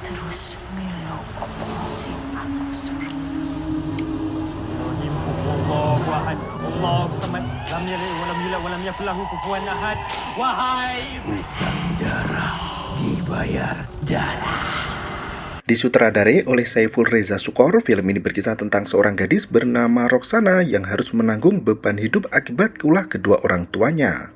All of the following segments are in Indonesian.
terus meluk musim aku suruh. Allahu ahad, Allahu samad, lam yalid wa lam yulad wa lam yakul lahu kufuwan ahad. Wahai Utang darah dibayar darah. Disutradarai oleh Saiful Reza Sukor, film ini berkisah tentang seorang gadis bernama Roxana yang harus menanggung beban hidup akibat ulah kedua orang tuanya.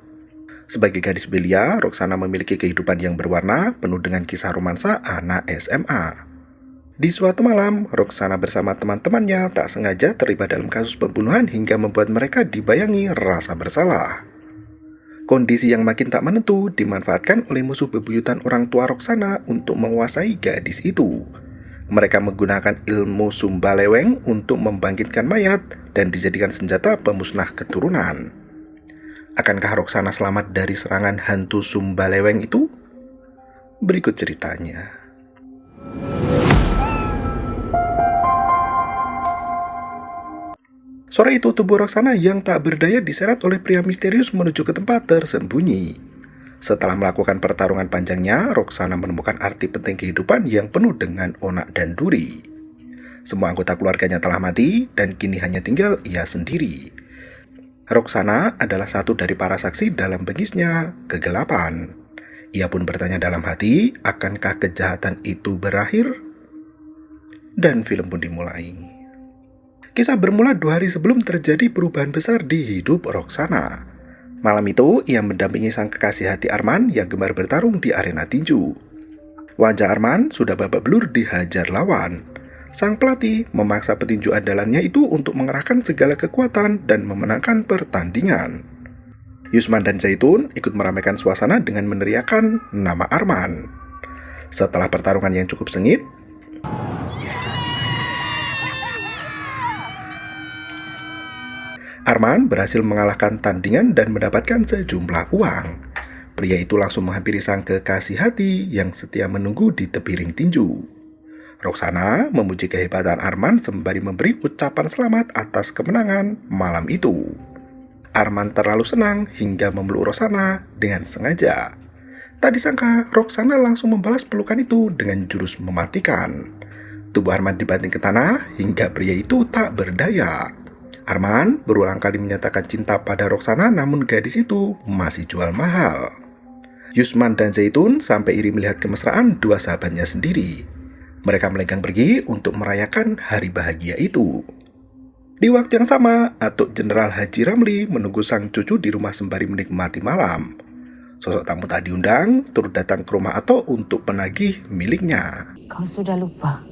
Sebagai gadis belia, Roxana memiliki kehidupan yang berwarna, penuh dengan kisah romansa anak SMA. Di suatu malam, Roxana bersama teman-temannya tak sengaja terlibat dalam kasus pembunuhan hingga membuat mereka dibayangi rasa bersalah. Kondisi yang makin tak menentu dimanfaatkan oleh musuh bebuyutan orang tua Roxana untuk menguasai gadis itu. Mereka menggunakan ilmu Sumbaleweng untuk membangkitkan mayat dan dijadikan senjata pemusnah keturunan. Akankah Roxana selamat dari serangan hantu Sumbaleweng itu? Berikut ceritanya. Sore itu tubuh Roxana yang tak berdaya diseret oleh pria misterius menuju ke tempat tersembunyi. Setelah melakukan pertarungan panjangnya, Roxana menemukan arti penting kehidupan yang penuh dengan onak dan duri. Semua anggota keluarganya telah mati dan kini hanya tinggal ia sendiri. Roxana adalah satu dari para saksi dalam bengisnya kegelapan. Ia pun bertanya dalam hati, akankah kejahatan itu berakhir? Dan film pun dimulai. Kisah bermula 2 hari sebelum terjadi perubahan besar di hidup Roxana. Malam itu, ia mendampingi sang kekasih hati Arman yang gemar bertarung di arena tinju. Wajah Arman sudah babak belur dihajar lawan. Sang pelatih memaksa petinju andalannya itu untuk mengerahkan segala kekuatan dan memenangkan pertandingan. Yusman dan Zaitun ikut meramaikan suasana dengan meneriakkan nama Arman. Setelah pertarungan yang cukup sengit, Arman berhasil mengalahkan tandingan dan mendapatkan sejumlah uang. Pria itu langsung menghampiri sang kekasih hati yang setia menunggu di tepi ring tinju. Roxana memuji kehebatan Arman sembari memberi ucapan selamat atas kemenangan malam itu. Arman terlalu senang hingga memeluk Roxana dengan sengaja. Tak disangka, Roxana langsung membalas pelukan itu dengan jurus mematikan. Tubuh Arman dibanting ke tanah hingga pria itu tak berdaya. Arman berulang kali menyatakan cinta pada Roxana, namun gadis itu masih jual mahal. Yusman dan Zaitun sampai iri melihat kemesraan dua sahabatnya sendiri. Mereka melenggang pergi untuk merayakan hari bahagia itu. Di waktu yang sama, Atuk Jenderal Haji Ramli menunggu sang cucu di rumah sembari menikmati malam. Sosok tamu tak diundang turut datang ke rumah Atuk untuk menagih miliknya. Kau sudah lupa?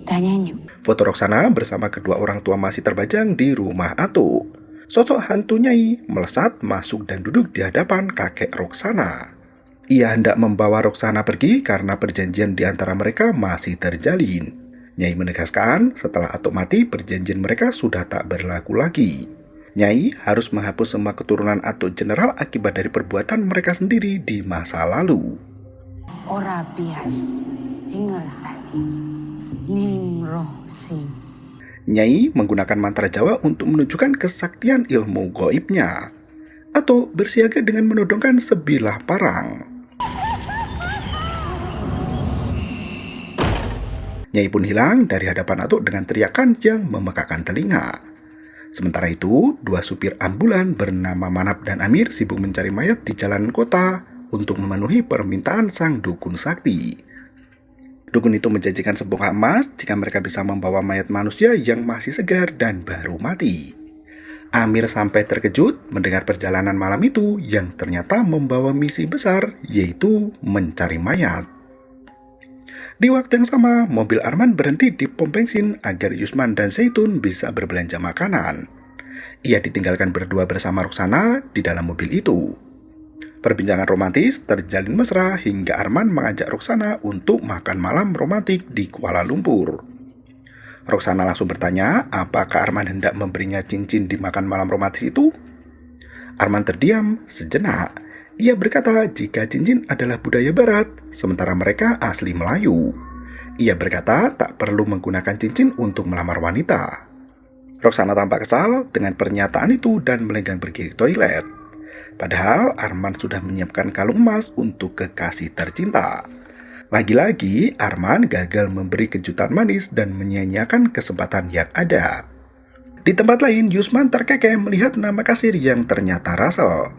Tanyanya. Foto Roxana bersama kedua orang tua masih terbajang di rumah Atuk. Sosok hantu Nyai melesat masuk dan duduk di hadapan kakek Roxana. Ia hendak membawa Roxana pergi karena perjanjian di antara mereka masih terjalin. Nyai menegaskan setelah Atuk mati perjanjian mereka sudah tak berlaku lagi. Nyai harus menghapus semua keturunan Atuk Jenderal akibat dari perbuatan mereka sendiri di masa lalu. Ora bias, dengar tadi. Ning roh sing. Nyai menggunakan mantra Jawa untuk menunjukkan kesaktian ilmu goibnya. Atau bersiaga dengan menodongkan sebilah parang. Nyai pun hilang dari hadapan Atuk dengan teriakan yang memekakan telinga. Sementara itu, dua supir ambulan bernama Manap dan Amir sibuk mencari mayat di jalanan kota untuk memenuhi permintaan sang dukun sakti. Dukun itu menjanjikan sebongkah emas jika mereka bisa membawa mayat manusia yang masih segar dan baru mati. Amir sampai terkejut mendengar perjalanan malam itu yang ternyata membawa misi besar, yaitu mencari mayat. Di waktu yang sama, mobil Arman berhenti di pom bensin agar Yusman dan Zaitun bisa berbelanja makanan. Ia ditinggalkan berdua bersama Roxana di dalam mobil itu. Perbincangan romantis terjalin mesra hingga Arman mengajak Roxana untuk makan malam romantik di Kuala Lumpur. Roxana langsung bertanya apakah Arman hendak memberinya cincin di makan malam romantis itu. Arman terdiam sejenak. Ia berkata jika cincin adalah budaya barat, sementara mereka asli Melayu. Ia berkata tak perlu menggunakan cincin untuk melamar wanita. Roxana tampak kesal dengan pernyataan itu dan melenggang pergi ke toilet. Padahal Arman sudah menyiapkan kalung emas untuk kekasih tercinta. Lagi-lagi, Arman gagal memberi kejutan manis dan menyia-nyiakan kesempatan yang ada. Di tempat lain, Yusman terkekeh melihat nama kasir yang ternyata Russell.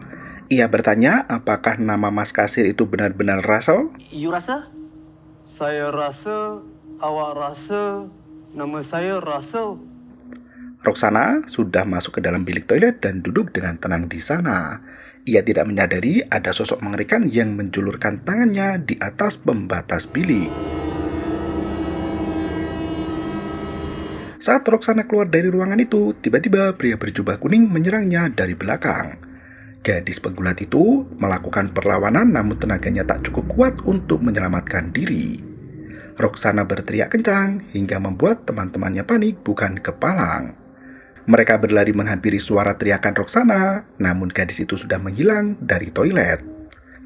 Ia bertanya apakah nama Mas Kasir itu benar-benar Russell. You rasa? Saya rasa, awak rasa, nama saya Russell. Roxana sudah masuk ke dalam bilik toilet dan duduk dengan tenang di sana. Ia tidak menyadari ada sosok mengerikan yang menjulurkan tangannya di atas pembatas bilik. Saat Roxana keluar dari ruangan itu, tiba-tiba pria berjubah kuning menyerangnya dari belakang. Gadis pegulat itu melakukan perlawanan namun tenaganya tak cukup kuat untuk menyelamatkan diri. Roxana berteriak kencang hingga membuat teman-temannya panik bukan kepalang. Mereka berlari menghampiri suara teriakan Roxana, namun gadis itu sudah menghilang dari toilet.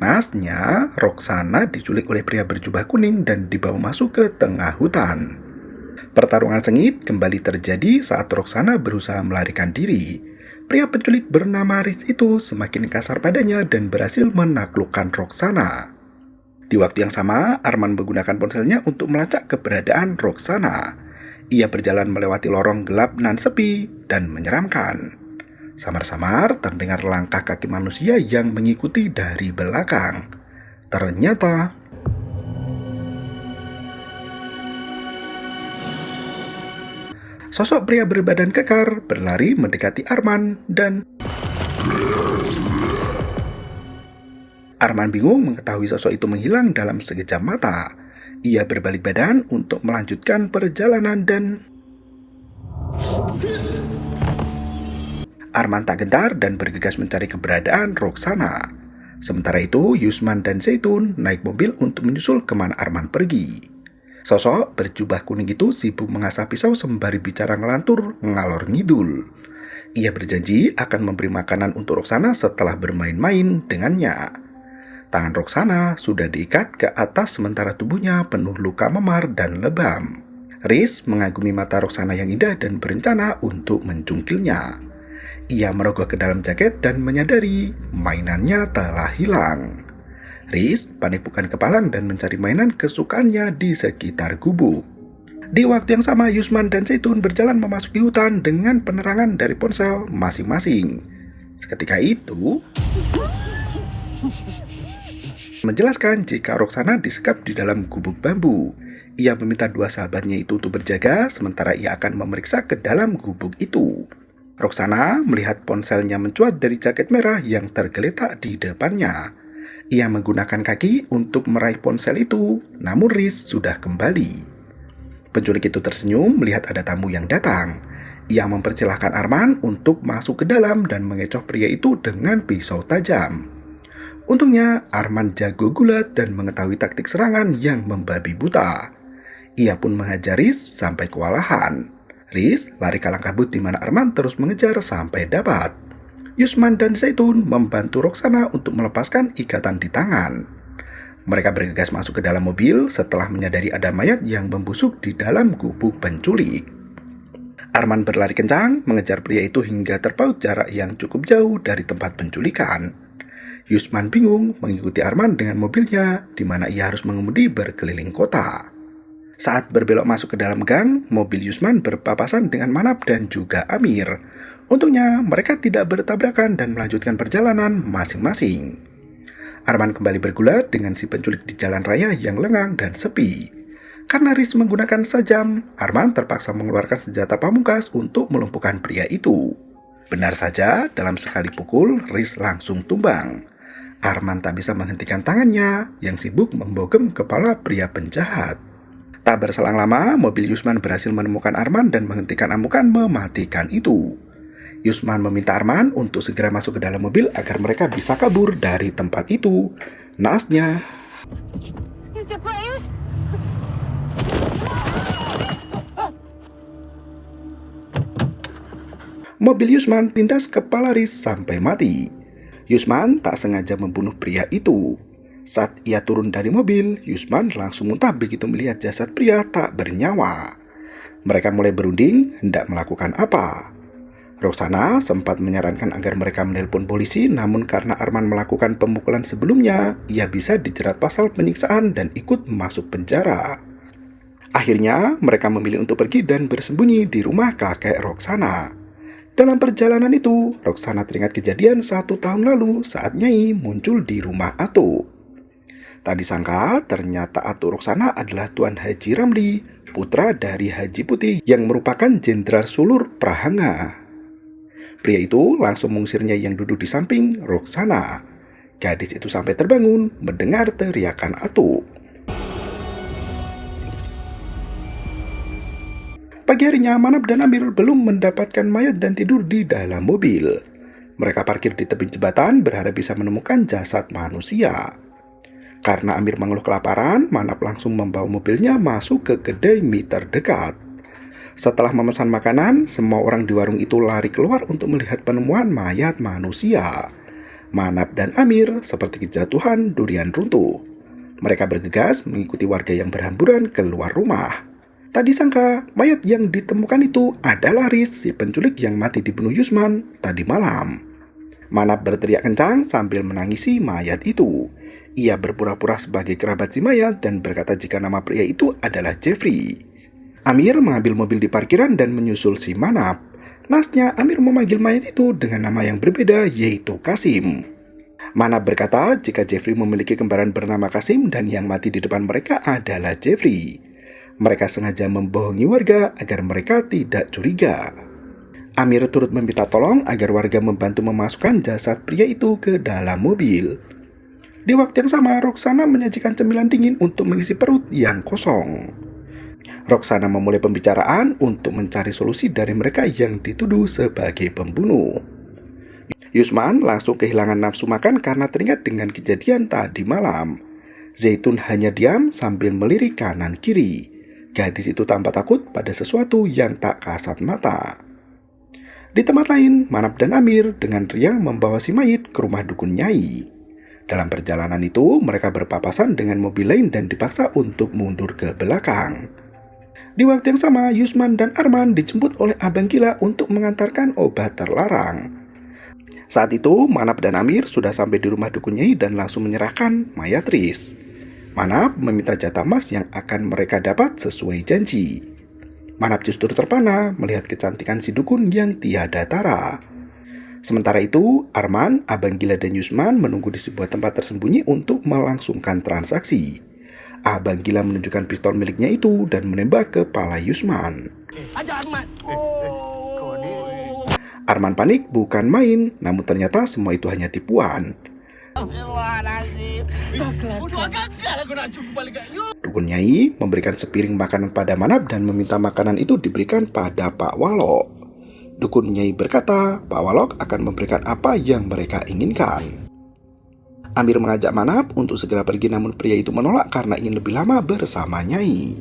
Naasnya, Roxana diculik oleh pria berjubah kuning dan dibawa masuk ke tengah hutan. Pertarungan sengit kembali terjadi saat Roxana berusaha melarikan diri. Pria penculik bernama Riz itu semakin kasar padanya dan berhasil menaklukkan Roxana. Di waktu yang sama, Arman menggunakan ponselnya untuk melacak keberadaan Roxana. Ia berjalan melewati lorong gelap nan sepi dan menyeramkan. Samar-samar terdengar langkah kaki manusia yang mengikuti dari belakang. Ternyata sosok pria berbadan kekar berlari mendekati Arman dan Arman bingung mengetahui sosok itu menghilang dalam sekejap mata. Ia berbalik badan untuk melanjutkan perjalanan dan Arman tak gentar dan bergegas mencari keberadaan Roxana. Sementara itu, Yusman dan Zaitun naik mobil untuk menyusul kemana Arman pergi. Sosok berjubah kuning itu sibuk mengasah pisau sembari bicara ngelantur ngalor ngidul. Ia berjanji akan memberi makanan untuk Roxana setelah bermain-main dengannya. Tangan Roxana sudah diikat ke atas sementara tubuhnya penuh luka memar dan lebam. Riz mengagumi mata Roxana yang indah dan berencana untuk mencungkilnya. Ia merogoh ke dalam jaket dan menyadari mainannya telah hilang. Riz panik bukan kepalang dan mencari mainan kesukaannya di sekitar gubuk. Di waktu yang sama, Yusman dan Zaitun berjalan memasuki hutan dengan penerangan dari ponsel masing-masing. Seketika itu menjelaskan jika Roxana disekap di dalam gubuk bambu. Ia meminta dua sahabatnya itu untuk berjaga, sementara ia akan memeriksa ke dalam gubuk itu. Roxana melihat ponselnya mencuat dari jaket merah yang tergeletak di depannya. Ia menggunakan kaki untuk meraih ponsel itu, namun Riz sudah kembali. Penculik itu tersenyum melihat ada tamu yang datang. Ia mempersilahkan Arman untuk masuk ke dalam dan mengecoh pria itu dengan pisau tajam. Untungnya, Arman jago gulat dan mengetahui taktik serangan yang membabi buta. Ia pun menghajar Riz sampai kewalahan. Riz lari kalang kabut di mana Arman terus mengejar sampai dapat. Yusman dan Zaitun membantu Roxana untuk melepaskan ikatan di tangan. Mereka bergegas masuk ke dalam mobil setelah menyadari ada mayat yang membusuk di dalam gubuk penculik. Arman berlari kencang mengejar pria itu hingga terpaut jarak yang cukup jauh dari tempat penculikan. Yusman bingung mengikuti Arman dengan mobilnya, di mana ia harus mengemudi berkeliling kota. Saat berbelok masuk ke dalam gang, mobil Yusman berpapasan dengan Manap dan juga Amir. Untungnya, mereka tidak bertabrakan dan melanjutkan perjalanan masing-masing. Arman kembali bergulat dengan si penculik di jalan raya yang lengang dan sepi. Karena Riz menggunakan sajam, Arman terpaksa mengeluarkan senjata pamungkas untuk melumpuhkan pria itu. Benar saja, dalam sekali pukul, Riz langsung tumbang. Arman tak bisa menghentikan tangannya yang sibuk membogem kepala pria penjahat. Tak berselang lama, mobil Yusman berhasil menemukan Arman dan menghentikan amukan mematikan itu. Yusman meminta Arman untuk segera masuk ke dalam mobil agar mereka bisa kabur dari tempat itu. Naasnya, mobil Yusman tindas kepala Riz sampai mati. Yusman tak sengaja membunuh pria itu. Saat ia turun dari mobil, Yusman langsung muntah begitu melihat jasad pria tak bernyawa. Mereka mulai berunding hendak melakukan apa. Roxana sempat menyarankan agar mereka menelpon polisi, namun karena Arman melakukan pemukulan sebelumnya, ia bisa dijerat pasal penyiksaan dan ikut masuk penjara. Akhirnya, mereka memilih untuk pergi dan bersembunyi di rumah kakek Roxana. Dalam perjalanan itu, Roxana teringat kejadian 1 tahun lalu saat Nyai muncul di rumah Atuk. Tak disangka, ternyata Atuk Roxana adalah Tuan Haji Ramli, putra dari Haji Putih yang merupakan Jenderal Sulur Prahanga. Pria itu langsung mengusirnya yang duduk di samping Roxana. Gadis itu sampai terbangun mendengar teriakan Atuk. Pagi harinya, Manap dan Amir belum mendapatkan mayat dan tidur di dalam mobil. Mereka parkir di tepi jembatan berharap bisa menemukan jasad manusia. Karena Amir mengeluh kelaparan, Manap langsung membawa mobilnya masuk ke kedai mie terdekat. Setelah memesan makanan, semua orang di warung itu lari keluar untuk melihat penemuan mayat manusia. Manap dan Amir seperti kejatuhan durian runtuh. Mereka bergegas mengikuti warga yang berhamburan keluar rumah. Tak disangka, mayat yang ditemukan itu adalah Riz, si penculik yang mati dibunuh Yusman tadi malam. Manap berteriak kencang sambil menangisi mayat itu. Ia berpura-pura sebagai kerabat si mayat dan berkata jika nama pria itu adalah Jeffrey. Amir mengambil mobil di parkiran dan menyusul si Manap. Nasnya, Amir memanggil mayat itu dengan nama yang berbeda, yaitu Kasim. Manap berkata jika Jeffrey memiliki kembaran bernama Kasim dan yang mati di depan mereka adalah Jeffrey. Mereka sengaja membohongi warga agar mereka tidak curiga. Amir turut meminta tolong agar warga membantu memasukkan jasad pria itu ke dalam mobil. Di waktu yang sama, Roxana menyajikan cemilan dingin untuk mengisi perut yang kosong. Roxana memulai pembicaraan untuk mencari solusi dari mereka yang dituduh sebagai pembunuh. Yusman langsung kehilangan nafsu makan karena teringat dengan kejadian tadi malam. Zaitun hanya diam sambil melirik kanan kiri. Gadis itu tampak takut pada sesuatu yang tak kasat mata. Di tempat lain, Manap dan Amir dengan riang membawa si mayit ke rumah dukun Nyai. Dalam perjalanan itu, mereka berpapasan dengan mobil lain dan dipaksa untuk mundur ke belakang. Di waktu yang sama, Yusman dan Arman dijemput oleh Abang Gila untuk mengantarkan obat terlarang. Saat itu, Manap dan Amir sudah sampai di rumah dukun Nyai dan langsung menyerahkan mayat Riz. Manap meminta jatah emas yang akan mereka dapat sesuai janji. Manap justru terpana melihat kecantikan si dukun yang tiada tara. Sementara itu, Arman, Abang Gila dan Yusman menunggu di sebuah tempat tersembunyi untuk melangsungkan transaksi. Abang Gila menunjukkan pistol miliknya itu dan menembak kepala Yusman. Arman panik bukan main, namun ternyata semua itu hanya tipuan. Dukun Nyai memberikan sepiring makanan pada Manap dan meminta makanan itu diberikan pada Pak Walok. Dukun Nyai berkata, Pak Walok akan memberikan apa yang mereka inginkan. Amir mengajak Manap untuk segera pergi, namun pria itu menolak karena ingin lebih lama bersama Nyai.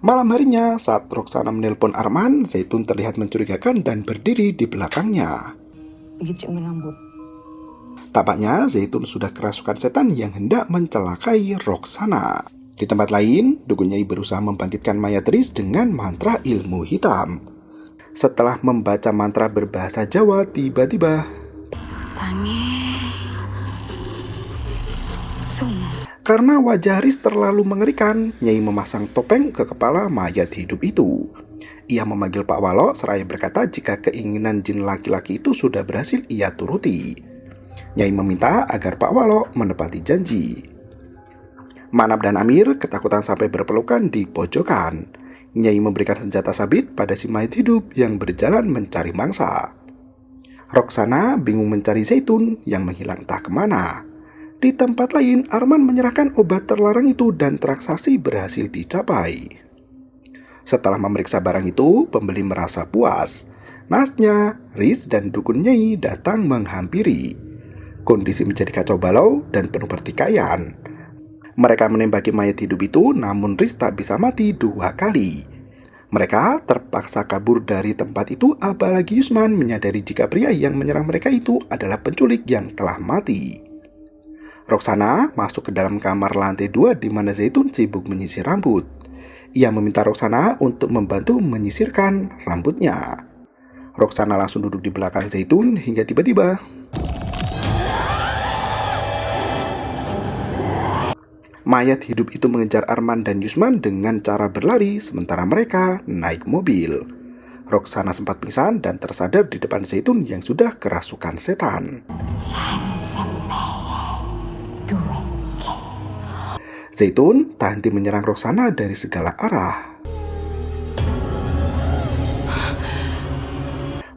Malam harinya, saat Roxana menelpon Arman, Zaitun terlihat mencurigakan dan berdiri di belakangnya. Tampaknya Zaitun sudah kerasukan setan yang hendak mencelakai Roxana. Di tempat lain, dukun Nyai berusaha membangkitkan mayat Riz dengan mantra ilmu hitam. Setelah membaca mantra berbahasa Jawa, tiba-tiba karena wajah Riz terlalu mengerikan, Nyai memasang topeng ke kepala mayat hidup itu. Ia memanggil Pak Walok seraya berkata jika keinginan jin laki-laki itu sudah berhasil ia turuti. Nyai meminta agar Pak Walok menepati janji. Manap dan Amir ketakutan sampai berpelukan di pojokan. Nyai memberikan senjata sabit pada si mayat hidup yang berjalan mencari mangsa. Roxana bingung mencari Zaitun yang menghilang entah kemana. Di tempat lain, Arman menyerahkan obat terlarang itu dan transaksi berhasil dicapai. Setelah memeriksa barang itu, pembeli merasa puas. Nasnya, Riz dan dukun Nyai datang menghampiri. Kondisi menjadi kacau balau dan penuh pertikaian. Mereka menembaki mayat hidup itu, namun Riz tak bisa mati 2 kali. Mereka terpaksa kabur dari tempat itu, apalagi Yusman menyadari jika pria yang menyerang mereka itu adalah penculik yang telah mati. Roxana masuk ke dalam kamar lantai 2 di mana Zaitun sibuk menyisir rambut. Ia meminta Roxana untuk membantu menyisirkan rambutnya. Roxana langsung duduk di belakang Zaitun hingga tiba-tiba mayat hidup itu mengejar Arman dan Yusman dengan cara berlari sementara mereka naik mobil. Roxana sempat pingsan dan tersadar di depan Zaitun yang sudah kerasukan setan. Zaitun tak henti menyerang Roxana dari segala arah.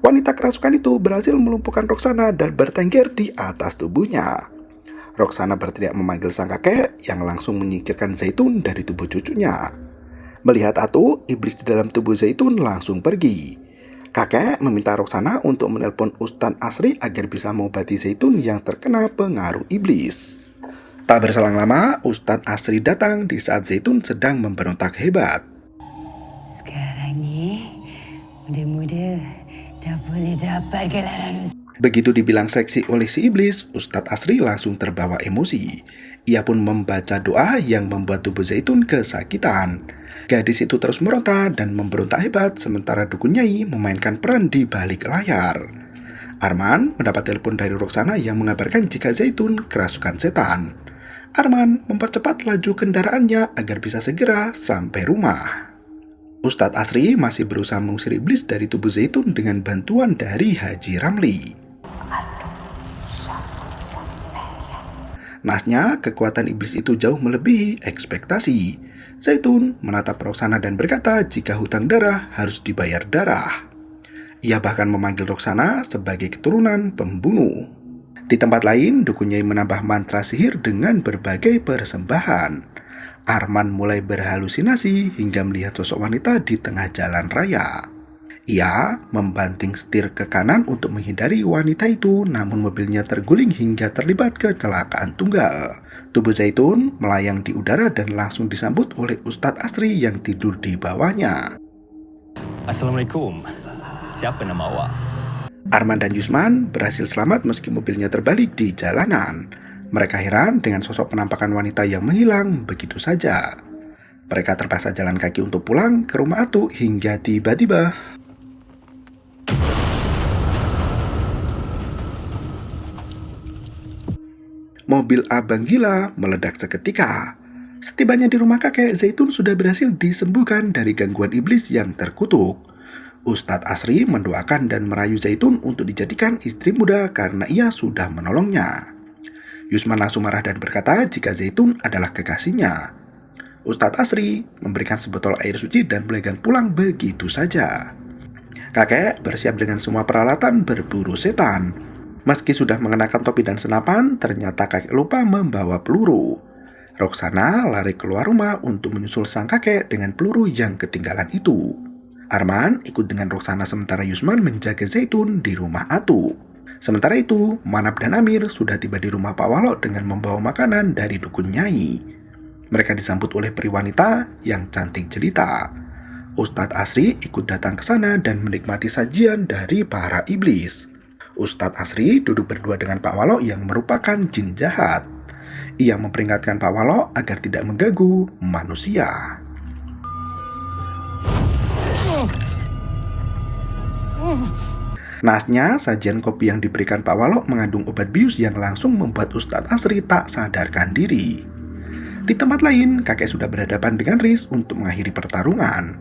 Wanita kerasukan itu berhasil melumpuhkan Roxana dan bertengger di atas tubuhnya. Roxana berteriak memanggil sang kakek yang langsung menyingkirkan Zaitun dari tubuh cucunya. Melihat Atu, iblis di dalam tubuh Zaitun langsung pergi. Kakek meminta Roxana untuk menelpon Ustadz Asri agar bisa mengobati Zaitun yang terkena pengaruh iblis. Tak berselang lama, Ustadz Asri datang di saat Zaitun sedang memberontak hebat. Sekarang ni muda-muda dah boleh dapat gelaran usaha. Begitu dibilang seksi oleh si iblis, Ustadz Asri langsung terbawa emosi. Ia pun membaca doa yang membuat tubuh Zaitun kesakitan. Gadis itu terus meronta dan memberontak hebat, sementara dukun Nyai memainkan peran di balik layar. Arman mendapat telepon dari Roxana yang mengabarkan jika Zaitun kerasukan setan. Arman mempercepat laju kendaraannya agar bisa segera sampai rumah. Ustadz Asri masih berusaha mengusir iblis dari tubuh Zaitun dengan bantuan dari Haji Ramli. Nasnya, kekuatan iblis itu jauh melebihi ekspektasi. Zaitun menatap Roxana dan berkata jika hutang darah harus dibayar darah. Ia bahkan memanggil Roxana sebagai keturunan pembunuh. Di tempat lain, dukun Nyai menambah mantra sihir dengan berbagai persembahan. Arman mulai berhalusinasi hingga melihat sosok wanita di tengah jalan raya. Ia membanting setir ke kanan untuk menghindari wanita itu, namun mobilnya terguling hingga terlibat kecelakaan tunggal. Tubuh Zaitun melayang di udara dan langsung disambut oleh Ustadz Asri yang tidur di bawahnya. Assalamualaikum. Siapa nama awak? Arman dan Yusman berhasil selamat meski mobilnya terbalik di jalanan. Mereka heran dengan sosok penampakan wanita yang menghilang begitu saja. Mereka terpaksa jalan kaki untuk pulang ke rumah Atu hingga tiba-tiba mobil Abang Gila meledak seketika. Setibanya di rumah kakek, Zaitun sudah berhasil disembuhkan dari gangguan iblis yang terkutuk. Ustadz Asri mendoakan dan merayu Zaitun untuk dijadikan istri muda karena ia sudah menolongnya. Yusman langsung marah dan berkata jika Zaitun adalah kekasihnya. Ustadz Asri memberikan sebotol air suci dan melegang pulang begitu saja. Kakek bersiap dengan semua peralatan berburu setan. Meski sudah mengenakan topi dan senapan, ternyata kakek lupa membawa peluru. Roxana lari keluar rumah untuk menyusul sang kakek dengan peluru yang ketinggalan itu. Arman ikut dengan Roxana sementara Yusman menjaga Zaitun di rumah Atu. Sementara itu, Manap dan Amir sudah tiba di rumah Pak Walok dengan membawa makanan dari dukun Nyai. Mereka disambut oleh peri wanita yang cantik jelita. Ustadz Asri ikut datang ke sana dan menikmati sajian dari para iblis. Ustadz Asri duduk berdua dengan Pak Walok yang merupakan jin jahat. Ia memperingatkan Pak Walok agar tidak mengganggu manusia. Nasnya, sajian kopi yang diberikan Pak Walok mengandung obat bius yang langsung membuat Ustadz Asri tak sadarkan diri. Di tempat lain, kakek sudah berhadapan dengan Riz untuk mengakhiri pertarungan.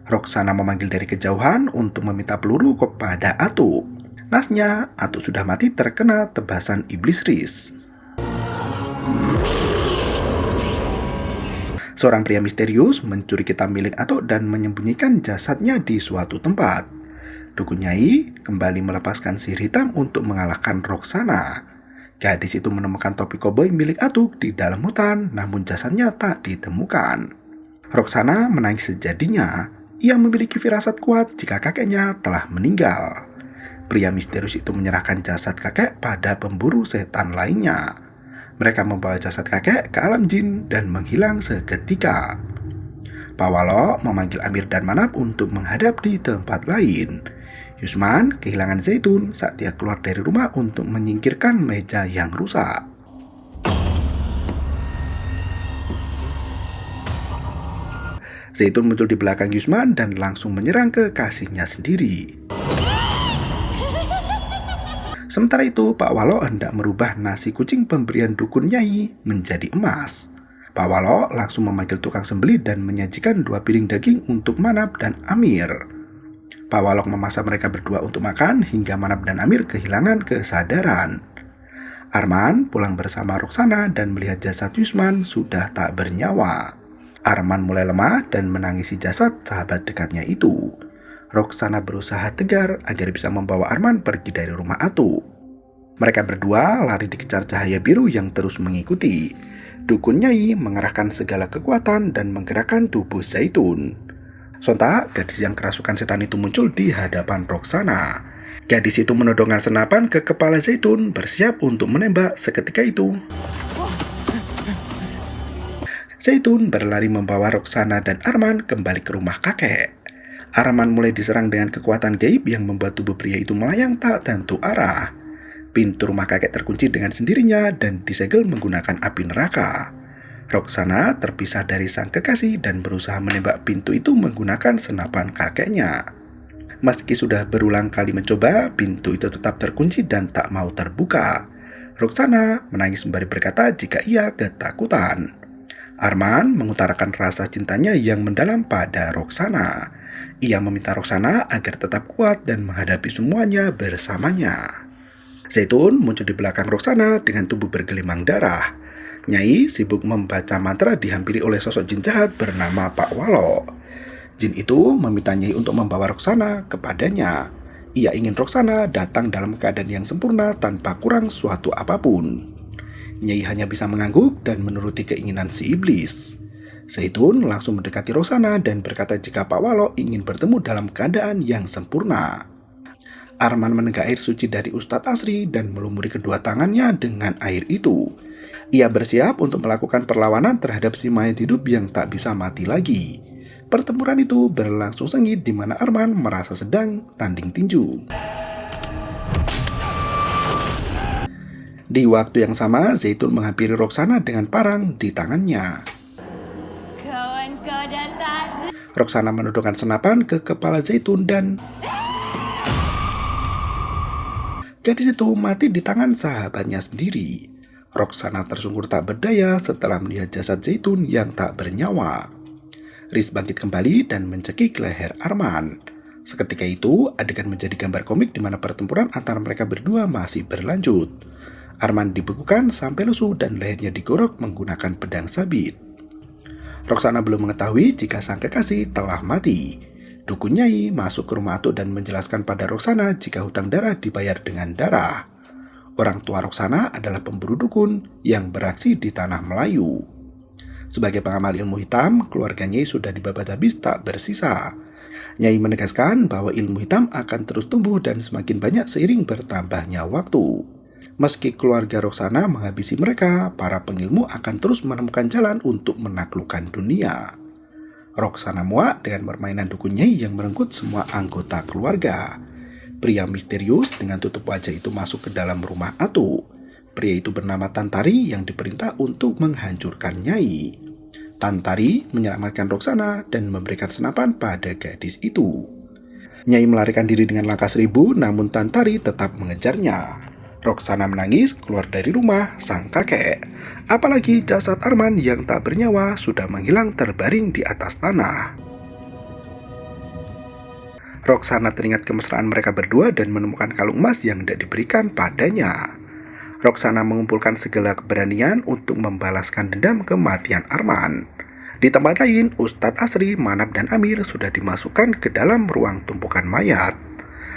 Roxana memanggil dari kejauhan untuk meminta peluru kepada Atu. Nasnya, Atu sudah mati terkena tebasan iblis Riz. Seorang pria misterius mencuri kitab milik Atu dan menyembunyikan jasadnya di suatu tempat. Dukun Nyai kembali melepaskan sihir hitam untuk mengalahkan Roxana. Gadis itu menemukan topi koboi milik Atu di dalam hutan, namun jasadnya tak ditemukan. Roxana menangis sejadinya. Ia memiliki firasat kuat jika kakeknya telah meninggal. Pria misterius itu menyerahkan jasad kakek pada pemburu setan lainnya. Mereka membawa jasad kakek ke alam jin dan menghilang seketika. Pak Walok memanggil Amir dan Manap untuk menghadap di tempat lain. Yusman kehilangan Zaitun saat dia keluar dari rumah untuk menyingkirkan meja yang rusak. Zaitun muncul di belakang Yusman dan langsung menyerang kekasihnya sendiri. Sementara itu, Pak Walo hendak merubah nasi kucing pemberian dukun Nyai menjadi emas. Pak Walo langsung memanggil tukang sembelih dan menyajikan 2 piring daging untuk Manap dan Amir. Pak Walo memasak mereka berdua untuk makan hingga Manap dan Amir kehilangan kesadaran. Arman pulang bersama Roksana dan melihat jasad Yusman sudah tak bernyawa. Arman mulai lemah dan menangisi jasad sahabat dekatnya itu. Roksana berusaha tegar agar bisa membawa Arman pergi dari rumah Atu. Mereka berdua lari dikejar cahaya biru yang terus mengikuti. Dukun Nyai mengerahkan segala kekuatan dan menggerakkan tubuh Zaitun. Sontak, gadis yang kerasukan setan itu muncul di hadapan Roksana. Gadis itu menodongkan senapan ke kepala Zaitun, bersiap untuk menembak seketika itu. Zaitun berlari membawa Roksana dan Arman kembali ke rumah kakek. Arman mulai diserang dengan kekuatan gaib yang membuat tubuh pria itu melayang tak tentu arah. Pintu rumah kakek terkunci dengan sendirinya dan disegel menggunakan api neraka. Roksana terpisah dari sang kekasih dan berusaha menembak pintu itu menggunakan senapan kakeknya. Meski sudah berulang kali mencoba, pintu itu tetap terkunci dan tak mau terbuka. Roksana menangis sembari berkata jika ia ketakutan. Arman mengutarakan rasa cintanya yang mendalam pada Roksana. Ia meminta Roksana agar tetap kuat dan menghadapi semuanya bersamanya. Zaitun muncul di belakang Roksana dengan tubuh bergelimang darah. Nyai sibuk membaca mantra dihampiri oleh sosok jin jahat bernama Pak Walo. Jin itu meminta Nyai untuk membawa Roksana kepadanya. Ia ingin Roksana datang dalam keadaan yang sempurna tanpa kurang suatu apapun. Nyai hanya bisa mengangguk dan menuruti keinginan si iblis. Zaitun langsung mendekati Roksana dan berkata jika Pak Walo ingin bertemu dalam keadaan yang sempurna. Arman menenggak air suci dari Ustadz Asri dan melumuri kedua tangannya dengan air itu. Ia bersiap untuk melakukan perlawanan terhadap si mayat hidup yang tak bisa mati lagi. Pertempuran itu berlangsung sengit di mana Arman merasa sedang tanding tinju. Di waktu yang sama, Zaitun menghampiri Roksana dengan parang di tangannya. Roksana menodongkan senapan ke kepala Zaitun dan gadis itu mati di tangan sahabatnya sendiri. Roksana tersungkur tak berdaya setelah melihat jasad Zaitun yang tak bernyawa. Riz bangkit kembali dan mencekik leher Arman. Seketika itu, adegan menjadi gambar komik di mana pertempuran antara mereka berdua masih berlanjut. Arman dibekukan sampai lusuh dan lehernya digorok menggunakan pedang sabit. Roksana belum mengetahui jika sang kekasih telah mati. Dukun Nyai masuk ke rumah Atuk dan menjelaskan pada Roksana jika hutang darah dibayar dengan darah. Orang tua Roksana adalah pemburu dukun yang beraksi di tanah Melayu. Sebagai pengamal ilmu hitam, keluarga Nyai sudah dibabat habis tak bersisa. Nyai menegaskan bahwa ilmu hitam akan terus tumbuh dan semakin banyak seiring bertambahnya waktu. Meski keluarga Roksana menghabisi mereka, para pengilmu akan terus menemukan jalan untuk menaklukkan dunia. Roksana muak dengan permainan dukun Nyai yang merenggut semua anggota keluarga. Pria misterius dengan tutup wajah itu masuk ke dalam rumah Atuk. Pria itu bernama Tantari yang diperintah untuk menghancurkan Nyai. Tantari menyelamatkan Roksana dan memberikan senapan pada gadis itu. Nyai melarikan diri dengan langkah 1000, namun Tantari tetap mengejarnya. Roksana menangis keluar dari rumah sang kakek. Apalagi jasad Arman yang tak bernyawa sudah menghilang terbaring di atas tanah. Roksana teringat kemesraan mereka berdua dan menemukan kalung emas yang tidak diberikan padanya. Roksana mengumpulkan segala keberanian untuk membalaskan dendam kematian Arman. Di tempat lain, Ustadz Asri, Manap, dan Amir sudah dimasukkan ke dalam ruang tumpukan mayat.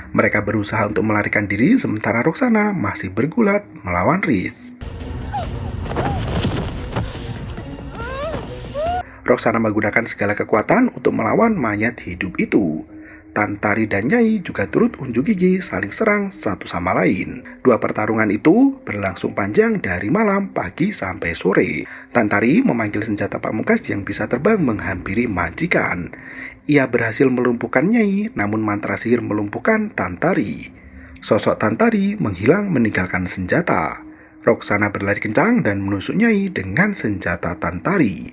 Mereka berusaha untuk melarikan diri sementara Roksana masih bergulat melawan Riz. Roksana menggunakan segala kekuatan untuk melawan mayat hidup itu. Tantari dan Nyai juga turut unjuk gigi saling serang satu sama lain. Dua pertarungan itu berlangsung panjang dari malam, pagi, sampai sore. Tantari memanggil senjata pamungkas yang bisa terbang menghampiri majikan. Ia berhasil melumpuhkan Nyai, namun mantra sihir melumpuhkan Tantari. Sosok Tantari menghilang meninggalkan senjata. Roksana berlari kencang dan menusuk Nyai dengan senjata Tantari.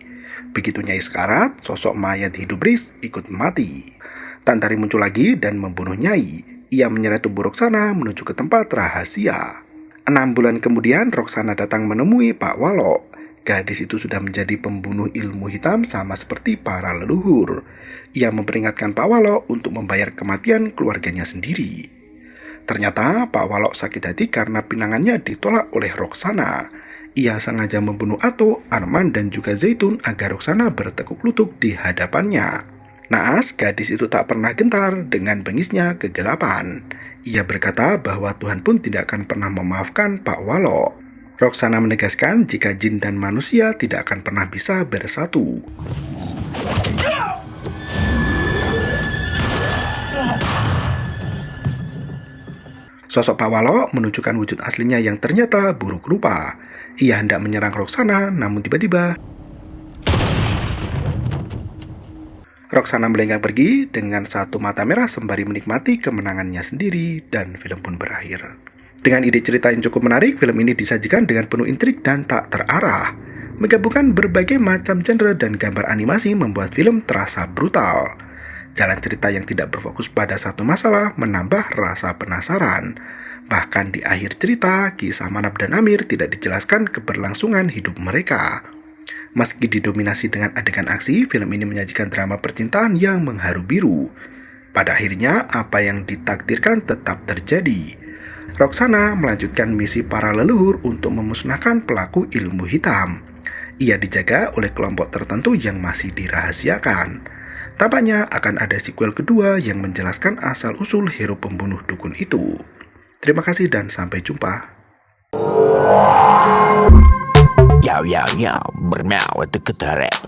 Begitu Nyai sekarat, sosok mayat hidup Riz ikut mati. Tantari muncul lagi dan membunuh Nyai. ia menyeret tubuh Roksana menuju ke tempat rahasia. 6 bulan kemudian, Roksana datang menemui Pak Walok. Gadis itu sudah menjadi pembunuh ilmu hitam sama seperti para leluhur. Ia memperingatkan Pak Walok untuk membayar kematian keluarganya sendiri. Ternyata Pak Walok sakit hati karena pinangannya ditolak oleh Roksana. Ia sengaja membunuh Ato, Arman, dan juga Zaitun agar Roksana bertekuk lutut di hadapannya. Naas, gadis itu tak pernah gentar dengan bengisnya kegelapan. Ia berkata bahwa Tuhan pun tidak akan pernah memaafkan Pak Walok. Roksana menegaskan jika jin dan manusia tidak akan pernah bisa bersatu. Sosok Pak Walok menunjukkan wujud aslinya yang ternyata buruk rupa. Ia hendak menyerang Roksana, namun tiba-tiba Roksana melenggang pergi dengan satu mata merah sembari menikmati kemenangannya sendiri, dan film pun berakhir. Dengan ide cerita yang cukup menarik, film ini disajikan dengan penuh intrik dan tak terarah. Menggabungkan berbagai macam genre dan gambar animasi membuat film terasa brutal. Jalan cerita yang tidak berfokus pada satu masalah menambah rasa penasaran. Bahkan di akhir cerita, kisah Manap dan Amir tidak dijelaskan keberlangsungan hidup mereka. Meski didominasi dengan adegan aksi, film ini menyajikan drama percintaan yang mengharu biru. Pada akhirnya, apa yang ditakdirkan tetap terjadi. Roksana melanjutkan misi para leluhur untuk memusnahkan pelaku ilmu hitam. Ia dijaga oleh kelompok tertentu yang masih dirahasiakan. Tampaknya akan ada sequel kedua yang menjelaskan asal-usul hero pembunuh dukun itu. Terima kasih dan sampai jumpa. Yaw, yaw, yaw, bermau itu ketarep.